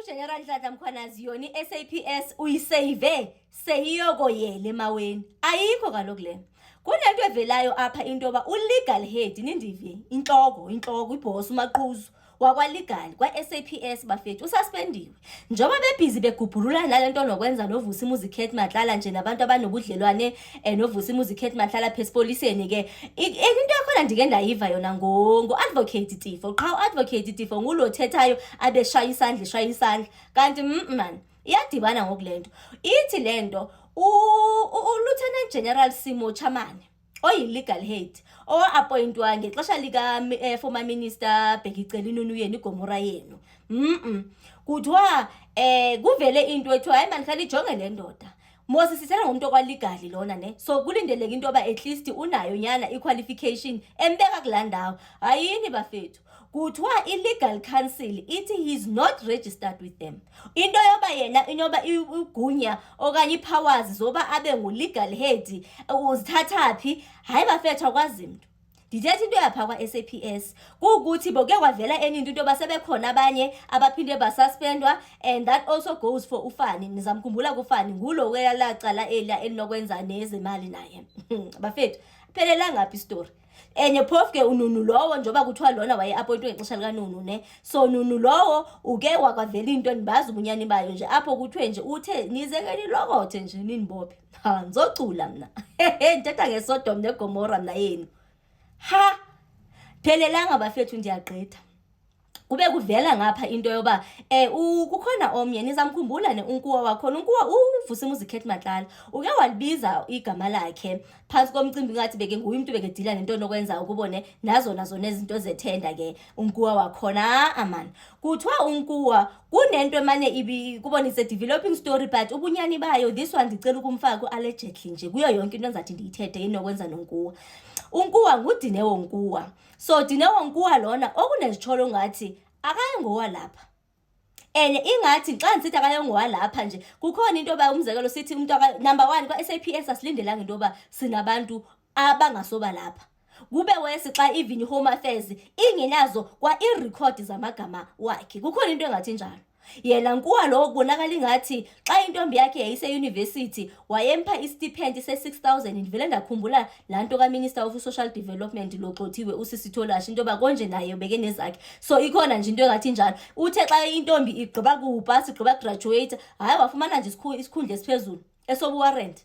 uGeneral Nhlanhla Mkhwanazi yona iSAPS uyisave seyiyokoyela emaweni ayikho kaloku le kunento evelayo apha into yoba ulegal head nindivi inhloko iboss uMaqhuzu wakwa-legal kwa-SAPS bafethu ususpendiwe njengoba bebhizi begubhulula nalento nokwenza noVusimuzi Khet Matlala nje nabantu abanobudlelwane noVusimuzi Khet Matlala phesipoliseni ke into yakhona ndike ndayiva yona ngo-advocate Tifo qha u-advocate Tifo ngulo thethayo abeshaya isandla kanti man iyadibana ngokulento ithi lento uLieutenant General Simo Chamane oyi-legal head owa-appointwa ngexesha lika former minister Bhekiceli Nunuyeni Gomora yenu kuthiwa kuvele into ethiwa hayi mani khali ijonge le ndoda Moses sithela ngomuntu okwa-legal lona ne so kulindeleke into yoba at least unayo nyana i-qualification embeka kulaa ndawo hayini bafethu kuthiwa i-legal council ithi he is not registered with them into yoba yena inoba igunya okanye i-powers zoba abe ngu-legal head uzithathaphi hayi bafethu akwazi mntu ndithetha into yapha kwa-SAPS kukuthi boke kwavela enye into yoba sebekhona abanye abaphinde basuspendwa and that also goes for uFani nizamkhumbula kuFani ngulo kwelacala elinokwenza nezemali naye bafethu phelela ngaphi story enye phofu ke uNunu lowo njoba kuthiwa lona waye-appointwe ngexesha likaNunu ne so Nunu lowo uke wakwavela into nibazi ubunyani bayo nje apho kuthiwe nje uthe nizeke nilokothe nje ninibophe ngizocula mna ndithetha ngeSodom neGomora mna yenu ha phelelanga bafethu ndiyagqitha kube kuvela ngapha into yoba kukhona omnye nizamkhumbula unkuwa wakhona unkuwa uVusimuzi Khet Matlala uke walibiza igama lakhe phansi komcimbi ngathi beke nguye umuntu bekedila nento nokwenza ukubone nazo nezinto zethenda ke unkuwa wakhona aman kuthiwa unkuwa kunento emane kubonise developing story but ubunyani bayo this one ndicela ukumfaka ku-allegedly nje kuyo yonke into engizathi ndiyithethe inokwenza nonkuwa unkuwa nguDinewo Nkuwa so Dinewo Nkuwa lona okunezitsholo ngathi akayengowa lapha ingathi xa ndisithi akayengowa lapha nje kukhona into yoba umzekelo sithi umuntu number 1 kwa-SAPS asilindelanga into yoba sinabantu abangasoba lapha kube wesi xa even Home Affairs ingenazo kwa-i-record zamagama wakhe kukhona into engathi njalo yena Nkuwa lo kubonakala ingathi xa intombi yakhe yayise-university wayempha istipend se-6,000 ndivele ndakhumbula laa nto ka-Minister of Social Development loxothiwe uSisitholashi into yoba konje naye ubeke nezakhe so ikhona nje into engathi njalo uthe xa intombi igqiba kupasi igqiba graduate hayi wafumana nje isikhundla esiphezulu esobuwarrant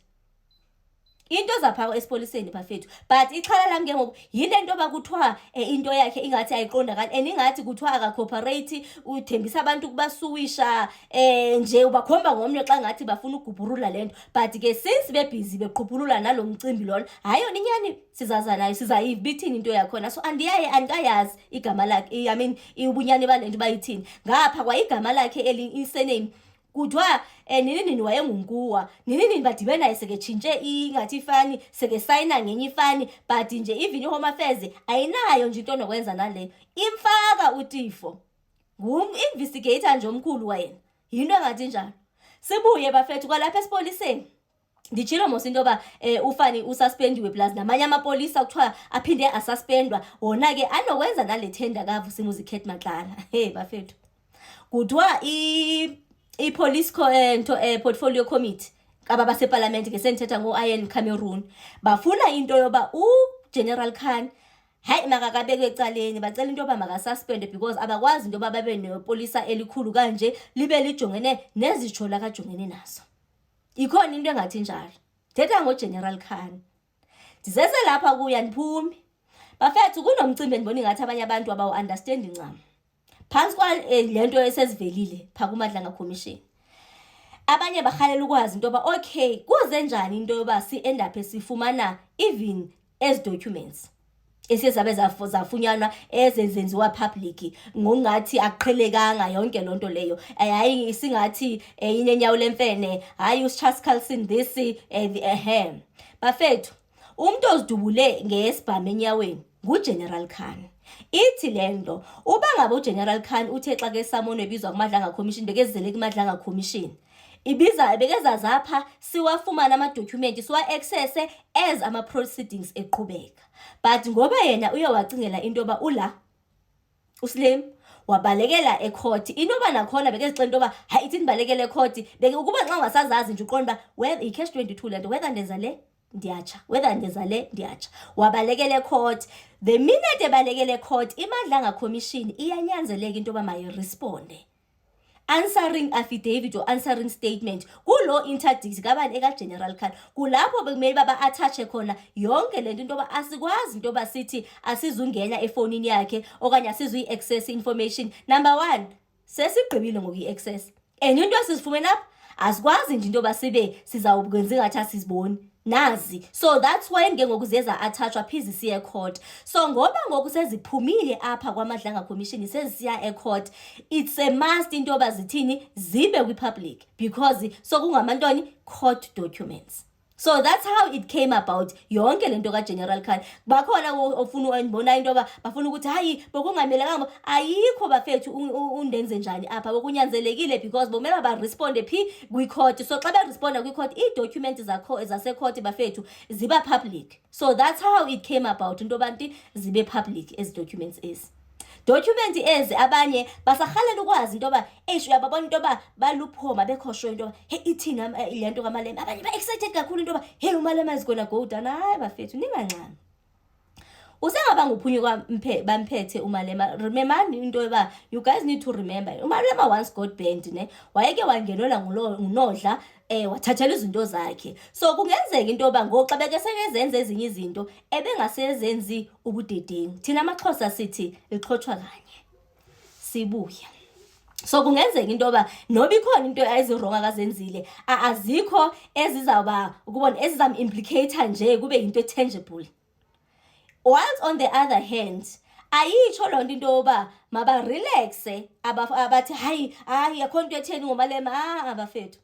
into zapha esipoliseni bafethu but ixhala lami ke ngoku yile nto bakuthiwa into yakhe ingathi ayiqondakali and ingathi kuthiwa akacooperate uthembisa abantu kubasuwisha nje ubakhomba ngomnye xa ngathi bafuna ukugubhurula lento but ke since bebhizi beqhuphulula nalo mcimbi lona hayi yona inyani sizaza nayo sizayibithini into yakhona so andikayazi igama lakhe I mean ubunyani balento bayithini ngapha kwa igama lakhe i-surname kuthiwa nini wayengunkuwa nini badibe naye seketshintshe ingathi ifani sekesayina ngenye ifani but nje even iHome Affairs ayinayo nje into nokwenza naleyo imfaka uTifo investigator nje omkhulu wayena yinto engathi njalo sibuye bafethu kwalapha esipoliseni nditshilo mos into yoba uFani ususpendiwe plus namanye amapolisa kuthiwa aphinde asuspendwa wona ke anokwenza nale tender kaVusimuzi Khet Matlala bafethu kuthiwa i-police portfolio committee kaba baseparlament ke senthetha ngo-Ian Cameroon bafuna into yoba uGeneral Khan hayi makakabekwe ecaleni bacela into yoba makasuspende because abakwazi into yoba babe nepolisa elikhulu kanje libe lijongene nezitshola kajongene nazo ikhona into engathi njalo thetha ngoGeneral Khan ndizese lapha kuya ndiphumi bafethu kunomcimbi endibona ingathi abanye abantu abawu-understandi ncam phansi kwa lento esezivelile pha kuMadlanga Commission abanye barhalela ukwazi into yoba okay kuze njani into yoba si-endaphe sifumana even as documents esizabe zafunyanwa ezenziwa public ngokungathi aqhelekanga yonke lonto leyo hayi singathi inenyawo lemfene hayi uCharles Carlson this bafethu umuntu ozidubule ngesibhamu enyaweni nguGeneral Khan ithi lento uba ngabe uGeneral Khan uthe xa ke samonwe ebizwa kuMadlanga Commission bekezele kuMadlanga Commission bekezazapha siwafumana ama-document siwa-access as ama-proceedings eqhubeka but ngoba yena uyowacingela into yoba ula uSlim wabalekela ecourt inoba nakhona bekezixela into yoba hayi ithi ndibalekele ecourt ukuba xa ungasazazi nje uqonda whether i-catch 22 le nto whether ndenza le ndiyatsha whether ndenza le ndiyatsha wabalekele ecourt. The minute ebalekele ecourt iMadlanga Commission iyanyanzeleka into yoba mayiresponde answering affidavit or answering statement kulo interdict kabani eka-General Khan. Kulapho bekumele baba attache khona yonke lento into yoba asikwazi into yoba sithi asizungena efonini yakhe okanye asizuyi-access information. Number 1 sesigqibile ngokuyi-access and into esizifumene apha asikwazi nje into yoba sibe sizawukwenza ngathi asiziboni nazi. So that's why ngoku ziyeza attachwa phizi siya ecourt. So ngoba ngoku seziphumile apha kwaMadlanga Commission sezisiya ecourt, it's a must into yoba zithini zibe kwi-public because so kungamantoni court documents. So that's how it came about yonke lento ka-General Khan. Bakhona ofuna ukubona into yoba bafuna ukuthi hayi bokungamelekanga ayikho bafethu undenze njani apha bokunyanzelekile because bomela baresponde phi kwi-court. So xa beresponda kwi-court i-document zakho zase-court bafethu ziba public. So that's how it came about into yoba nti zibe public ezi documents ezi. Document ezi abanye basarhalela ukwazi into yoba uyababona into yoba baluphoma bekhoshwe into yoba he ithina le nto kaMalema. Abanye ba-excited kakhulu into yoba hey uMalema is gonna go down. Hayi bafethu ningancane usengaba nguphunyuka bamphethe uMalema. Remember into yoba you guys need to remember uMalema once got banned ne wayeke wangenelwa ngunodla wathathela izinto zakhe. So kungenzeka into yoba ngoxa beke sekezenza ezinye izinto ebengasezenzi ubudedengu. Thina amaXhosa sithi lixhothwa kanye sibuya. So kungenzeka into yoba noba ikhona into ezironga akazenzile azikho ezizawuba ukubona ezizam-implicate nje kube into tangible. Whilst on the other hand ayitsho loo nto into yoba mabarelaxe abathi hayi akho nto etheni ngoMalema. Abafethu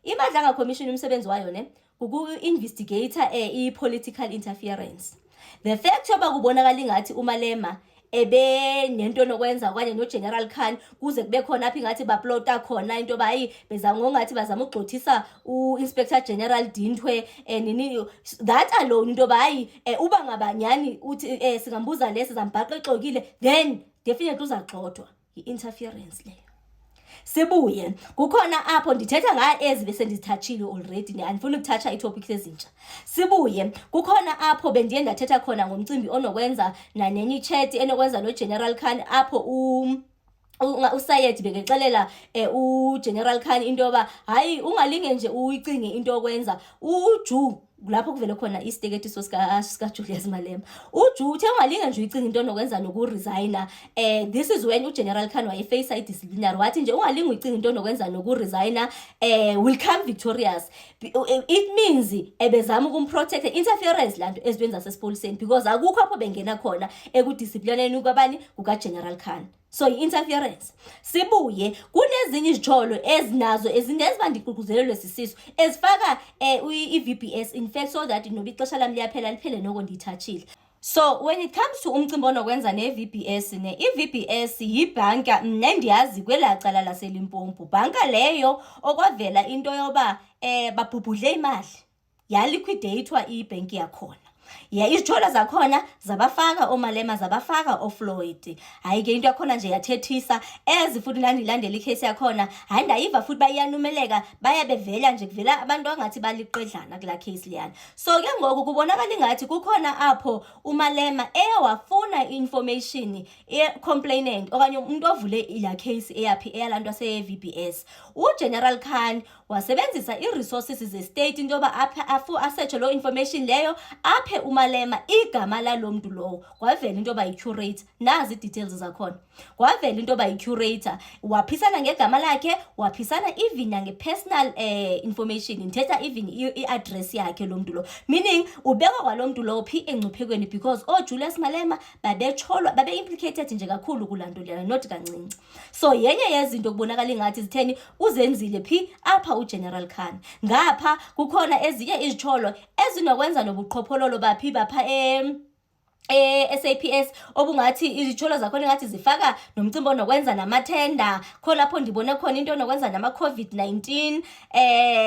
iMadlanga Commission umsebenzi wayo ne kuku-investigator i-political interference. The fact yoba kubonakala ingathi uMalema ebe nento nokwenza okanye no-General Khan kuze kube khona apha ingathi baplota khona into yoba hayi bezangongathi bazama ukugxothisa u-Inspector General Dintwe nini. That alone into yoba hayi uba ngabanyani uthi singambuza le sizambhaqa exokile then definitely uzagxothwa. I-interference leyo. Sibuye kukhona apho ndithetha ngayo ezi bese ndizithachile already andifuna ukuthatha itopics ezintsha. Sibuye kukhona apho bendiye ndathetha khona ngomcimbi onokwenza nanenye chat enokwenza no-General Khan apho uSayed bekexelela uGeneral Khan into yoba hayi ungalinge nje uyicinge into yokwenza uJu lapho kuvele khona isteketiso sika Julius Malema. uJu uthe ungalinge nje uyicinga into nokwenza nokuresigna. This is when uGeneral Khan wayeface i-disciplinary wathi nje ungalinge uyicinga into nokwenza nokuresigna will come victorious. It means ebezama ukumprotect interference lanto ezintweni zasesipoliseni because akukho apho bengena khona ekudisciplineni kwabani kukaGeneral Khan. So interference. Sibuye kunezinye izijolo ezinazo ezinezibandikuquzelelwe sisiso ezifaka i-VBS in fact so that noba ixesha lami liyaphela liphele noko ndiyithachile. So when it comes to umcimbi onokwenza ne-VBS i-VBS yibhanka nendiyazi kwelacala laseLimpopo. Bhanka leyo okwavela into yoba babhubhudle imali yaliquidate ibhenki yakhona. Izijolo zakhona zabafaka oMalema zabafaka oFloyd. Hayi ke into yakhona nje yathethisa ezi futhi landilandela ikhesi yakhona. Hayi ndayiva futhi bayanumeleka bayabevela nje kuvela abantu angathi baliqedlana kula case liyana. So ke ngoku kubonakala ingathi kukhona apho uMalema wafuna information complainant okanye umuntu ovule ila case eyaphi eyalantu ase-VBS. uGeneral Khan wasebenzisa i-resources ze-state into yoba apha asearch lo information leyo aphe uMalema igama lalo muntu lowo. Kwavela into yoba yi-curator nazi i-details zakhona. Kwavela into yoba yi-curator waphisana ngegama lakhe waphisana even nange-personal information ndithetha even i-address yakhe lo muntu lo, meaning ubekwa kwalo muntu lowo phi engcuphekweni because Julius Malema babecholwa babe-implicated nje kakhulu kulanto lena not kancinci. So yenye yezinto kubonakala ingathi zitheni uzenzile phi apha uGeneral Khan. Ngapha kukhona ezinye izijolo ezinokwenza nobuqhophololo baphi bapha SAPS obungathi izijolo zakhona ngathi zifaka nomcimbi onokwenza namathenda khona lapho ndibone khona into onokwenza nama-COVID-19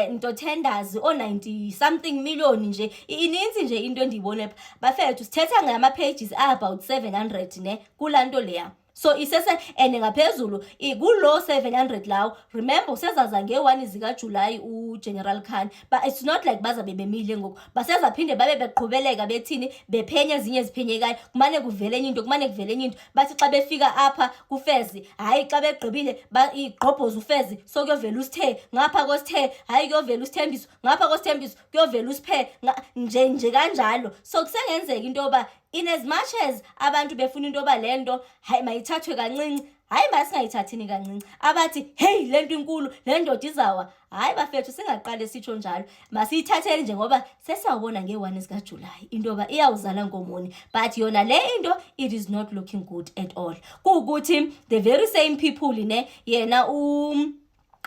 into tenders o-90 something million nje ininzi nje into endiyibone bafethu sithetha ngama-pages about 700 ne kulanto leya. So isese and ngaphezulu kulo 700 lawo. Remember usezaza nge1 zika July uGeneral Khan, but it's not like bazabe bemile ngoku. Basezaphinde babe beqhubeleka bethini bephenya ezinye eziphenyekayo. Kumane kuvele enye into, kumane kuvele enye into. Bathi xa befika apha kuFezi, hayi xa begqibile igqobhoza uFezi, so kuyovela usithe ngapha kosithe, hayi kuyovela usithembiso ngapha kosithembiso, kuyovela usiphe nje kanjalo. So kusengenzeka into yoba in as much as abantu befuna into yoba lento hayi mayithathwe kancinci, hayi masingayithathini kancinci. Abathi hey lento inkulu, le ndoda izawa, hayi bafethu singaqale sitsho njalo, masiyithathele njengoba sesiyawubona nge1 zika July into yoba iyawuzala ngomoni. But yona le into it is not looking good at all. Kuukuthi the very same people ne yena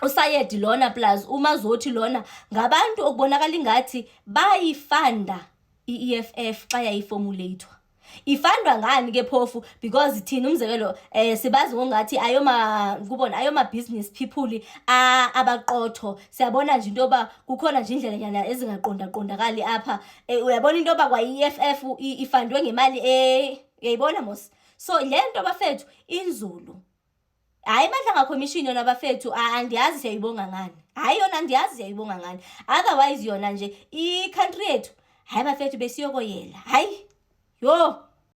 uSayedi lona plus uMazothi lona ngabantu okubonakala ingathi bayifanda iEFF xa yayiformulator. Ifandwa ngani ke phofu? Because thina umzekelo sibazi ngongathi ayoma business people abaqotho. Siyabona nje into yoba kukhona nje indlela nyana ezingaqondakali apha. Uyabona into yoba kwa EFF ifandwe ngemali uyayibona mos. So le nto bafethu inzulu, hayi Madlanga Commission yona bafethu andiyazi siyayibonga ngani. Hayi yona andiyazi siyayibonga ngani. Otherwise yona nje i country yethu hayi bafethu besiyokoyela. Hayi yo